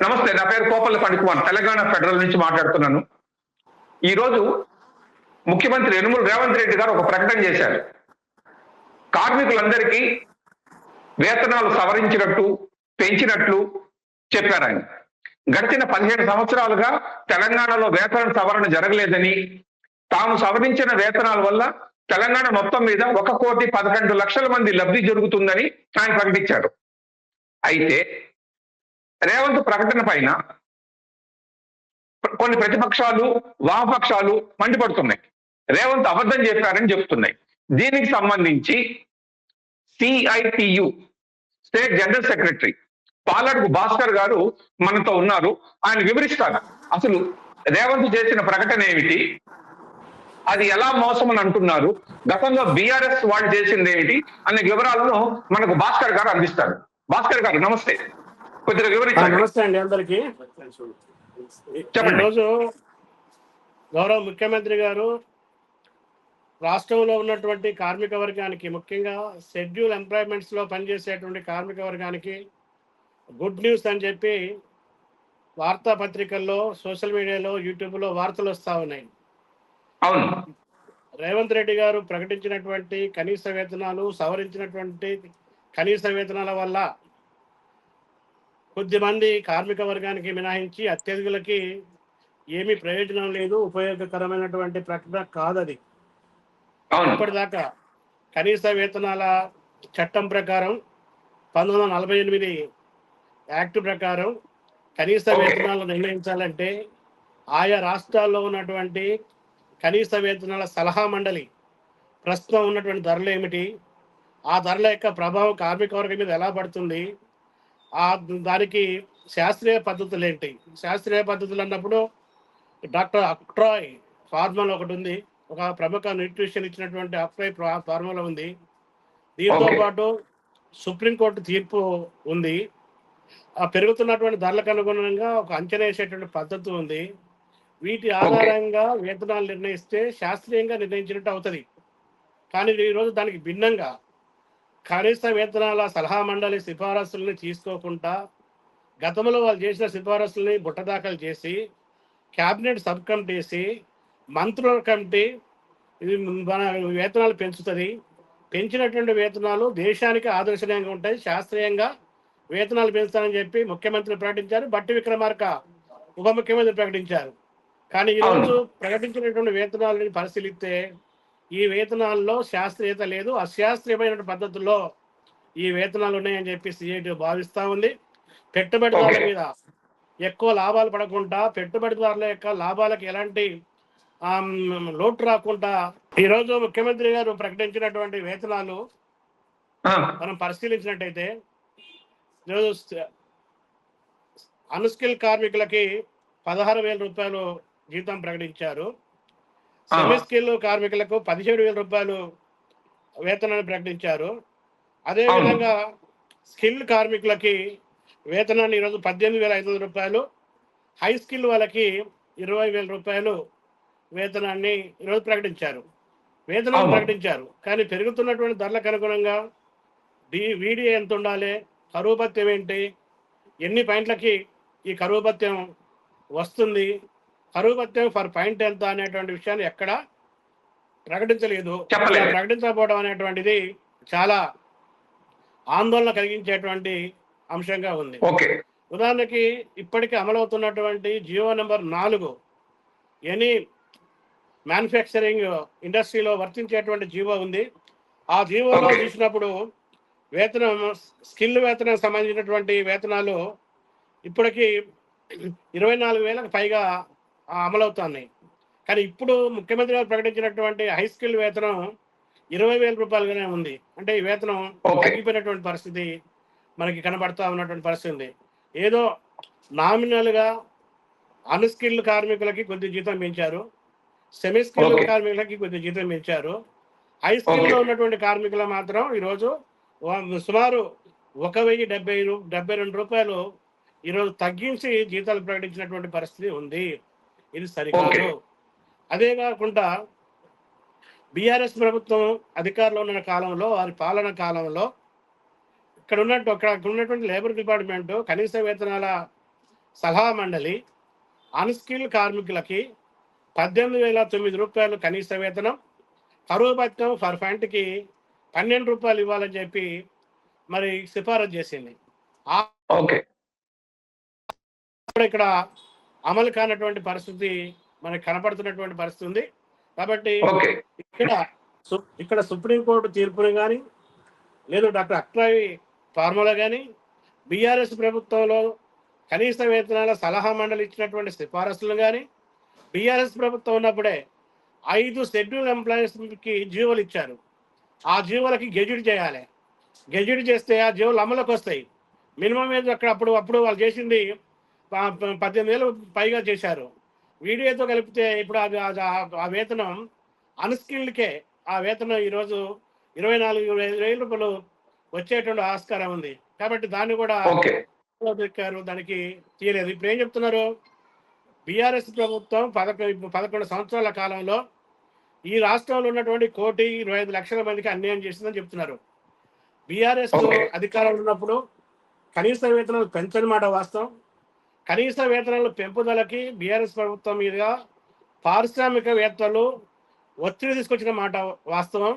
నమస్తే, నా పేరు కోపల్ల ఫణికుమార్, తెలంగాణ ఫెడరల్ నుంచి మాట్లాడుతున్నాను. ఈ రోజు ముఖ్యమంత్రి యనుమల రేవంత్ రెడ్డి గారు ఒక ప్రకటన చేశారు. కార్మికులందరికీ వేతనాలు సవరించినట్టు, పెంచినట్లు చెప్పారు ఆయన. గడిచిన 17 సంవత్సరాలుగా తెలంగాణలో వేతన సవరణ జరగలేదని, తాము సవరించిన వేతనాల వల్ల తెలంగాణ మొత్తం మీద 1,11,00,000 మంది లబ్ధి జరుగుతుందని ఆయన ప్రకటించారు. అయితే రేవంత్ ప్రకటన పైన కొన్ని ప్రతిపక్షాలు, వామపక్షాలు మండిపడుతున్నాయి. రేవంత్ అబద్ధం చెప్పారని చెప్తున్నాయి. దీనికి సంబంధించి CITU state general secretary Paladugu Bhaskar గారు మనతో ఉన్నారు. ఆయన వివరిస్తారు అసలు రేవంత్ చేసిన ప్రకటన ఏమిటి, అది ఎలా మోసం అని అంటున్నారు, గతంలో బీఆర్ఎస్ వాళ్ళు చేసింది ఏమిటి అనే వివరాలను మనకు భాస్కర్ గారు అందిస్తారు. భాస్కర్ గారు నమస్తే, కొద్దిగా వివరించండి. నమస్తే అండి అందరికి. ఈరోజు గౌరవ ముఖ్యమంత్రి గారు రాష్ట్రంలో ఉన్నటువంటి కార్మిక వర్గానికి, ముఖ్యంగా షెడ్యూల్ ఎంప్లాయ్మెంట్స్ లో పనిచేసేటువంటి కార్మిక వర్గానికి గుడ్ న్యూస్ అని చెప్పి వార్తాపత్రికల్లో, సోషల్ మీడియాలో, యూట్యూబ్లో వార్తలు వస్తూ ఉన్నాయి. అవును, రేవంత్ రెడ్డి గారు ప్రకటించినటువంటి కనీస వేతనాలు, సవరించినటువంటి కనీస వేతనాల వల్ల కొద్దిమంది కార్మిక వర్గానికి మినహాయించి అత్యధికులకి ఏమీ ప్రయోజనం లేదు, ఉపయోగకరమైనటువంటి ప్రకటన కాదది. ఇప్పటిదాకా కనీస వేతనాల చట్టం ప్రకారం 1948 యాక్ట్ ప్రకారం కనీస వేతనాలు నిర్ణయించాలంటే ఆయా రాష్ట్రాల్లో ఉన్నటువంటి కనీస వేతనాల సలహా మండలి ప్రస్తుతం ఉన్నటువంటి ధరలు ఏమిటి, ఆ ధరల యొక్క ప్రభావం కార్మిక వర్గం మీద ఎలా పడుతుంది, దానికి శాస్త్రీయ పద్ధతులు ఏంటి. శాస్త్రీయ పద్ధతులు అన్నప్పుడు డాక్టర్ అక్ట్రాయ్ ఫార్ములా ఒకటి ఉంది, ఒక ప్రముఖ న్యూట్రిషన్ ఇచ్చినటువంటి అక్ట్రాయ్ ఫార్ములా ఉంది. దీంతో పాటు సుప్రీంకోర్టు తీర్పు ఉంది. ఆ పెరుగుతున్నటువంటి ధరలకు అనుగుణంగా ఒక అంచనా వేసేటువంటి పద్ధతి ఉంది. వీటి ఆధారంగా వేతనాలు నిర్ణయిస్తే శాస్త్రీయంగా నిర్ణయించినట్టు అవుతుంది. కానీ ఈరోజు దానికి భిన్నంగా కనీస వేతనాల సలహా మండలి సిఫారసుల్ని తీసుకోకుండా గతంలో వాళ్ళు చేసిన సిఫారసుల్ని బుట్టదాఖలు చేసి క్యాబినెట్ సబ్ కమిటీ వేసి మంత్రుల కమిటీ ఇది మన వేతనాలు పెంచుతుంది, పెంచినటువంటి వేతనాలు దేశానికి ఆదర్శనీయంగా ఉంటాయి, శాస్త్రీయంగా వేతనాలు పెంచుతానని చెప్పి ముఖ్యమంత్రి ప్రకటించారు, బట్టి విక్రమార్క ఉప ముఖ్యమంత్రి ప్రకటించారు. కానీ ఈరోజు ప్రకటించినటువంటి వేతనాలని పరిశీలిస్తే ఈ వేతనాల్లో శాస్త్రీయత లేదు, అశాస్త్రీయమైన పద్ధతుల్లో ఈ వేతనాలు ఉన్నాయని చెప్పి సిఐటి భావిస్తూ ఉంది. పెట్టుబడిదారుల మీద ఎక్కువ లాభాలు పడకుండా, పెట్టుబడిదారుల యొక్క లాభాలకు ఎలాంటి లోటు రాకుండా ఈరోజు ముఖ్యమంత్రి గారు ప్రకటించినటువంటి వేతనాలు మనం పరిశీలించినట్టయితే ఈరోజు అన్స్కిల్ కార్మికులకి 16,000 రూపాయలు జీతం ప్రకటించారు. సెమీ స్కిల్ కార్మికులకు 17,000 రూపాయలు వేతనాన్ని ప్రకటించారు. అదేవిధంగా స్కిల్ కార్మికులకి వేతనాన్ని ఈరోజు 18,500 రూపాయలు, హై స్కిల్ వాళ్ళకి 20,000 రూపాయలు వేతనాన్ని ఈరోజు ప్రకటించారు. వేతనాలు ప్రకటించారు, కానీ పెరుగుతున్నటువంటి ధరలకు అనుగుణంగా వీడియో ఎంత ఉండాలి, కరువు భత్యం ఏంటి, ఎన్ని పాయింట్లకి ఈ కరువు భత్యం వస్తుంది, కరువు భత్యం ఫర్ పాయింట్ ఎంత అనేటువంటి విషయాన్ని ఎక్కడ ప్రకటించలేదు. ప్రకటించకపోవడం అనేటువంటిది చాలా ఆందోళన కలిగించేటువంటి అంశంగా ఉంది. ఉదాహరణకి ఇప్పటికీ అమలవుతున్నటువంటి జియో నెంబర్ 4 ఎనీ మ్యానుఫ్యాక్చరింగ్ ఇండస్ట్రీలో వర్తించేటువంటి జీవో ఉంది. ఆ జీవోలో చూసినప్పుడు వేతనం, స్కిల్ వేతనం సంబంధించినటువంటి వేతనాలు ఇప్పటికీ 24,000కు పైగా అమలవుతున్నాయి. కానీ ఇప్పుడు ముఖ్యమంత్రి గారు ప్రకటించినటువంటి హై స్కిల్ వేతనం 20,000 రూపాయలుగానే ఉంది. అంటే ఈ వేతనం తగ్గిపోయినటువంటి పరిస్థితి మనకి కనబడతా ఉన్నటువంటి పరిస్థితి ఉంది. ఏదో నామినల్గా అన్స్కిల్డ్ కార్మికులకి కొద్ది జీతం పెంచారు, సెమీ స్కిల్డ్ కార్మికులకి కొద్ది జీతం పెంచారు, హై స్కిల్లో ఉన్నటువంటి కార్మికులు మాత్రం ఈరోజు సుమారు 1,072 రూపాయలు ఈరోజు తగ్గించి జీతాలు ప్రకటించినటువంటి పరిస్థితి ఉంది. ఇది సరికాదు. అదే కాకుండా బీఆర్ఎస్ ప్రభుత్వం అధికారంలో ఉన్న కాలంలో, వారి పాలన కాలంలో ఇక్కడ ఉన్నటువంటి లేబర్ డిపార్ట్మెంట్ కనీస వేతనాల సలహా మండలి అన్స్కిల్ కార్మికులకి 18,009 రూపాయలు కనీస వేతనం, కరువు భత్యం ఫర్ ఫండ్కి 12 రూపాయలు ఇవ్వాలని చెప్పి మరి సిఫారసు చేసింది. ఓకే, ఇక్కడ అమలు కానటువంటి పరిస్థితి మనకు కనపడుతున్నటువంటి పరిస్థితి ఉంది. కాబట్టి ఓకే, ఇక్కడ సుప్రీంకోర్టు తీర్పుని కానీ లేదు డాక్టర్ అక్రాయి ఫార్ములా కానీ బీఆర్ఎస్ ప్రభుత్వంలో కనీస వేతనాల సలహా మండలి ఇచ్చినటువంటి సిఫారసులు కానీ బీఆర్ఎస్ ప్రభుత్వం ఉన్నప్పుడే 5 షెడ్యూల్ ఎంప్లాయీస్కి జీవోలు ఇచ్చారు. ఆ జీవోలకి గెజిట్ చేయాలి. గెజిట్ చేస్తే ఆ జీవోలు అమలుకి వస్తాయి. మినిమం వేజ్ అప్పుడు వాళ్ళు చేసింది 18,000 పైగా చేశారు. వీడియోతో కలిపితే ఇప్పుడు ఆ వేతనం అన్స్కిల్డ్కే ఆ వేతనం ఈరోజు 24,000 రూపాయలు వచ్చేటువంటి ఆస్కారం ఉంది. కాబట్టి దాన్ని కూడా దానికి తీయలేదు. ఇప్పుడు ఏం చెప్తున్నారు, బీఆర్ఎస్ ప్రభుత్వం 11 సంవత్సరాల కాలంలో ఈ రాష్ట్రంలో ఉన్నటువంటి 1,25,00,000 మందికి అన్యాయం చేసిందని చెప్తున్నారు. బీఆర్ఎస్ అధికారంలో ఉన్నప్పుడు కనీస వేతనాలు పెంచని మాట వాస్తవం. కనీస వేతనాల పెంపుదలకి బీఆర్ఎస్ ప్రభుత్వం మీదుగా పారిశ్రామికవేత్తలు ఒత్తిడి తీసుకొచ్చిన మాట వాస్తవం.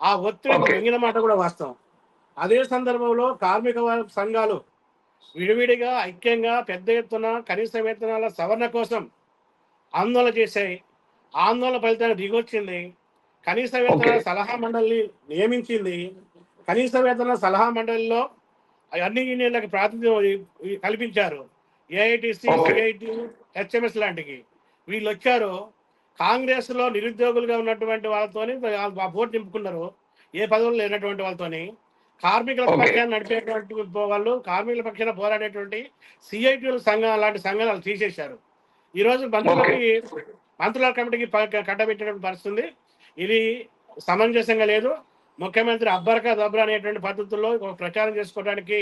ఆ ఒత్తిడి పెంగిన మాట కూడా వాస్తవం. అదే సందర్భంలో కార్మిక సంఘాలు విడివిడిగా ఐక్యంగా పెద్ద ఎత్తున కనీస వేతనాల సవరణ కోసం ఆందోళన చేశాయి. ఆందోళన ఫలితాన్ని దిగొచ్చింది. కనీస వేతనాల సలహా మండలిని నియమించింది. కనీస వేతనాల సలహా మండలిలో అన్ని యూనియన్లకు ప్రాతినిధ్యం కల్పించారు. ఏఐటిసి, సిఐటి, హెచ్ఎంఎస్ లాంటివి వీళ్ళు వచ్చారు. కాంగ్రెస్ లో నిరుద్యోగులుగా ఉన్నటువంటి వాళ్ళతోని ఓటు నింపుకున్నారు. ఏ పదవులు లేనటువంటి వాళ్ళతోని కార్మికుల పక్షాన్ని నడిపేటువంటి వాళ్ళు, కార్మికుల పక్షాన పోరాడేటువంటి సిఐటి సంఘం లాంటి సంఘాలు తీసేశారు. ఈరోజు మంత్రుల కమిటీకి కట్టబెట్టినటువంటి పరిస్థితుంది. ఇది సమంజసంగా లేదు. ముఖ్యమంత్రి అబ్బర్కా దబ్రా అనేటువంటి పద్ధతుల్లో ప్రచారం చేసుకోవడానికి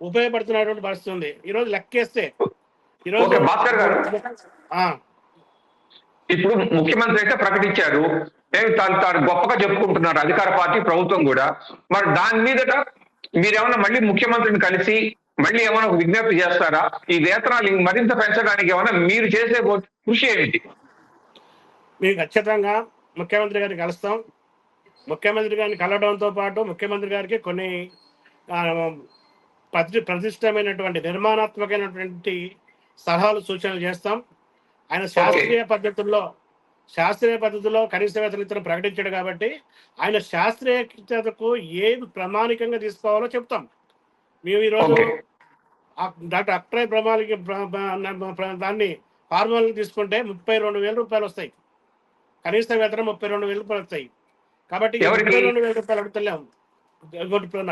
ఉపయోగపడుతున్నటువంటి పరిస్థితి ఉంది. ఈరోజు లెక్కేస్తే ఈరోజు ఇప్పుడు ముఖ్యమంత్రి అయితే ప్రకటించారు, తాను గొప్పగా చెప్పుకుంటున్నారు అధికార పార్టీ ప్రభుత్వం కూడా. మరి దాని మీదట మీరేమన్నా మళ్ళీ ముఖ్యమంత్రిని కలిసి మళ్ళీ ఏమైనా విజ్ఞప్తి చేస్తారా? ఈ వేతనాలు మరింత పెంచడానికి ఏమైనా మీరు చేసే కృషి ఏమిటి? మేము ఖచ్చితంగా ముఖ్యమంత్రి గారిని కలుస్తాం. ముఖ్యమంత్రి గారిని కలవడంతో పాటు ముఖ్యమంత్రి గారికి కొన్ని ప్రతిష్టమైనటువంటి నిర్మాణాత్మకమైనటువంటి సలహాలు సూచనలు చేస్తాం. ఆయన శాస్త్రీయ పద్ధతిలో కనీస వేతనం ప్రకటించాడు కాబట్టి ఆయన శాస్త్రీయతకు ఏది ప్రామాణికంగా తీసుకోవాలో చెప్తాం. మేము ఈరోజు డాక్టర్ అక్రాయ్ దాన్ని ఫార్ములాలు తీసుకుంటే 32,000 రూపాయలు వస్తాయి. కనీస వేతనం 32,000 రూపాయలు వస్తాయి. కాబట్టి 32,000 రూపాయలు అడుగుతలేము.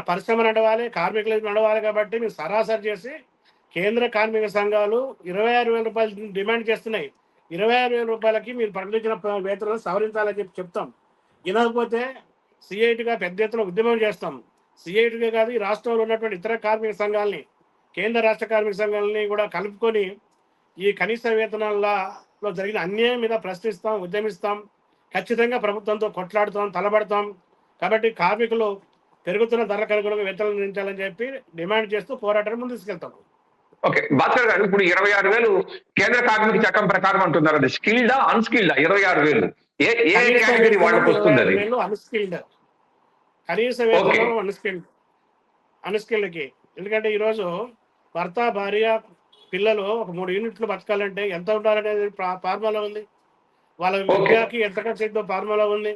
పరిశ్రమ నడవాలి, కార్మికులు నడవాలి. కాబట్టి మేము సరాసరి చేసి కేంద్ర కార్మిక సంఘాలు 26,000 రూపాయలు డిమాండ్ చేస్తున్నాయి. 26,000 రూపాయలకి మీరు ప్రకటించిన వేతనాలు సవరించాలని చెప్తాం. వినకపోతే సిఐటిగా పెద్ద ఎత్తున ఉద్యమం చేస్తాం. సిఐటిగా కాదు, ఈ రాష్ట్రంలో ఉన్నటువంటి ఇతర కార్మిక సంఘాలని, కేంద్ర రాష్ట్ర కార్మిక సంఘాలని కూడా కలుపుకొని ఈ కనీస వేతనాలలో జరిగిన అన్యాయం మీద ప్రశ్నిస్తాం, ఉద్యమిస్తాం. ఖచ్చితంగా ప్రభుత్వంతో కొట్లాడుతాం, తలబడతాం. కాబట్టి కార్మికులు పెరుగుతున్న ధరలకు అనుగుణంగా వేతనాలు నిర్ణయించాలని చెప్పి డిమాండ్ చేస్తూ పోరాటాన్ని ముందు తీసుకెళ్తాం. ఓకే, భాస్కర్ గారు, ఇప్పుడు 26,000 కేంద్ర కార్మిక చట్టం ప్రకారం అంటున్నారు. అది స్కిల్డా అన్స్కిల్డా? 26,000 ఏ కేటగిరీ వాళ్ళకి వస్తుంది? అది అన్స్కిల్డ్. కనీస వేతనం అన్స్కిల్డ్కి. ఎందుకంటే ఈరోజు భర్త, భార్య, పిల్లలు ఒక 3 యూనిట్లు బతకాలంటే ఎంత ఉండాలనేది ఫార్ములా ఉంది. వాళ్ళ విద్యకి ఎంత ఖర్చు అయిందో ఫార్ములా ఉంది.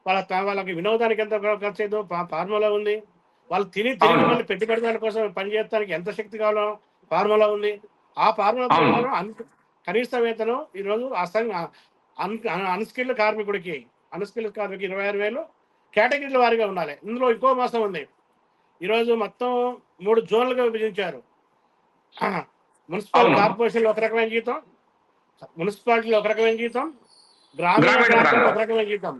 వాళ్ళకి వినోదానికి ఎంత ఖర్చు అయిందో ఫార్ములా ఉంది. వాళ్ళు తిరిగి మళ్ళీ పెట్టుబడిదారుల కోసం పనిచేయడానికి ఎంత శక్తి కావాలో ఫార్ములా ఉంది. ఆ ఫార్ములా ప్రకారం కనీస వేతనం ఈరోజు అన్స్కిల్డ్ కార్మికుడికి 26,000 కేటగిరీల వారీగా ఉండాలి. ఇందులో ఇంకో మాసం ఉంది. ఈరోజు మొత్తం 3 జోన్లుగా విభజించారు. మున్సిపల్ కార్పొరేషన్లో ఒక రకమైన జీతం, మున్సిపాలిటీలో ఒక రకమైన జీతం, గ్రామీణ ప్రాంతంలో ఒక రకమైన జీతం.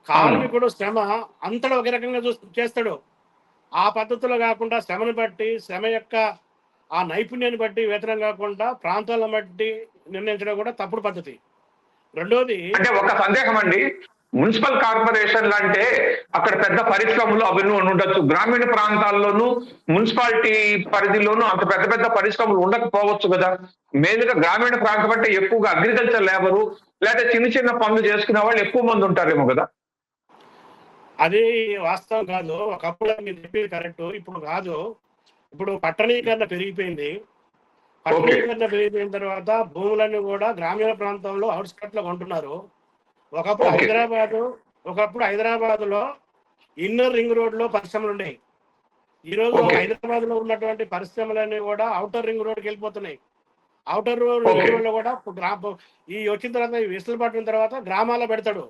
కార్మికుడు శ్రమ అంతటా ఒక రకంగా చేస్తాడు. ఆ పద్ధతిలో కాకుండా శ్రమను బట్టి, శ్రమ యొక్క ఆ నైపుణ్యాన్ని బట్టి వేతనం కాకుండా ప్రాంతాలను బట్టి నిర్ణయించడం కూడా తప్పుడు పద్ధతి. రెండోది, అంటే ఒక సందేహం అండి, మున్సిపల్ కార్పొరేషన్లు అంటే అక్కడ పెద్ద పరిశ్రమలు అవన్నీ ఉండొచ్చు. గ్రామీణ ప్రాంతాల్లోనూ మున్సిపాలిటీ పరిధిలోనూ అంత పెద్ద పెద్ద పరిశ్రమలు ఉండకపోవచ్చు కదా. మెయిన్గా గ్రామీణ ప్రాంతం అంటే ఎక్కువగా అగ్రికల్చర్ లేబరు లేదా చిన్న చిన్న పనులు చేసుకునే వాళ్ళు ఎక్కువ మంది ఉంటారేమో కదా. అది వాస్తవం కాదు. ఒకప్పుడు మీరు చెప్పింది కరెక్ట్, ఇప్పుడు కాదు. ఇప్పుడు పట్టణీకరణ పెరిగిపోయింది. పట్టణీకరణ పెరిగిపోయిన తర్వాత భూములన్నీ కూడా గ్రామీణ ప్రాంతంలో అవుట్స్కట్ లో కొంటున్నారు. ఒకప్పుడు హైదరాబాద్ లో ఇన్నర్ రింగ్ రోడ్ లో పరిశ్రమలు ఉన్నాయి. ఈ రోజు హైదరాబాద్ లో ఉన్నటువంటి పరిశ్రమలన్నీ కూడా అవుటర్ రింగ్ రోడ్కి వెళ్ళిపోతున్నాయి. అవుటర్ రింగ్ లో కూడా ఈ వచ్చిన తర్వాత వెసులుబాటు తర్వాత గ్రామాల్లో పెడతాడు,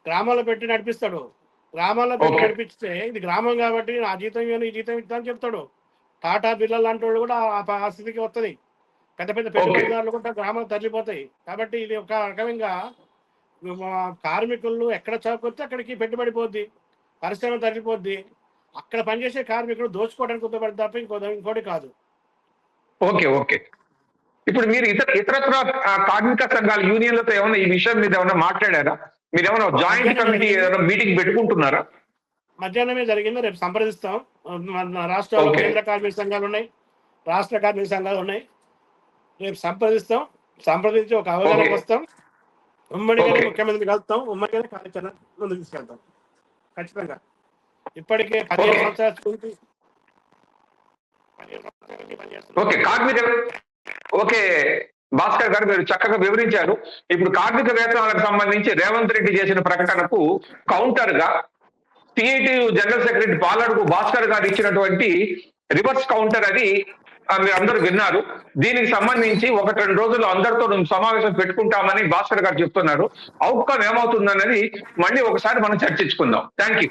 గ్రామాల్లో పెట్టి నడిపిస్తాడు. గ్రామాల్లో పెట్టి నడిపిస్తే ఇది గ్రామం కాబట్టి ఆ జీతం ఈ జీతం ఇస్తా అని చెప్తాడు. టాటా బిర్లా లాంటి వాళ్ళు కూడా ఆ స్థితికి వస్తుంది. పెద్ద పెద్ద పెట్టుబడిదారులు కూడా గ్రామాలు తరలిపోతాయి. కాబట్టి ఇది ఒక రకంగా కార్మికులు ఎక్కడ చౌకొస్తే అక్కడికి పెట్టుబడి పోద్ది, పరిశ్రమ తరలిపోద్ది. అక్కడ పనిచేసే కార్మికులు దోచుకోవడానికి ఉపయోగపడి తప్ప ఇంకోటి కాదు. ఓకే ఓకే ఇప్పుడు మీరు ఇతరత్ర కార్మిక సంఘాల యూనియన్లతో ఏమైనా ఈ విషయం మీద ఏమైనా మాట్లాడారా? మీరు ఏమైనా జాయింట్ కమిటీ ఏదైనా మీటింగ్ పెట్టుకుంటున్నారా? మధ్యాహ్నమే జరిగింది. రేపు సంప్రదిస్తాం. రాష్ట్రాల్లో కేంద్ర కార్మిక సంఘాలు ఉన్నాయి, రాష్ట్ర కార్మిక సంఘాలు ఉన్నాయి. రేపు సంప్రదించి ఒక అవగాహనకు వస్తాం. ఉమ్మడిగానే ముఖ్యమంత్రి కలుస్తాం, ఉమ్మడిగానే కార్యాచరణ ముందుకు తీసుకెళ్తాం ఖచ్చితంగా. ఇప్పటికే 15 సంవత్సరాల ఓకే భాస్కర్ గారు మీరు చక్కగా వివరించారు. ఇప్పుడు కార్మిక వేతనాలకు సంబంధించి రేవంత్ రెడ్డి చేసిన ప్రకటనకు కౌంటర్ గా CITU general secretary Paladugu Bhaskar గారు ఇచ్చినటువంటి రివర్స్ కౌంటర్ అది మీరు అందరూ విన్నారు. దీనికి సంబంధించి 1-2 రోజులు అందరితో సమావేశం పెట్టుకుంటామని భాస్కర్ గారు చెప్తున్నారు. అవుట్కమ్ ఏమవుతుందన్నది మళ్ళీ ఒకసారి మనం చర్చించుకుందాం. Thank you.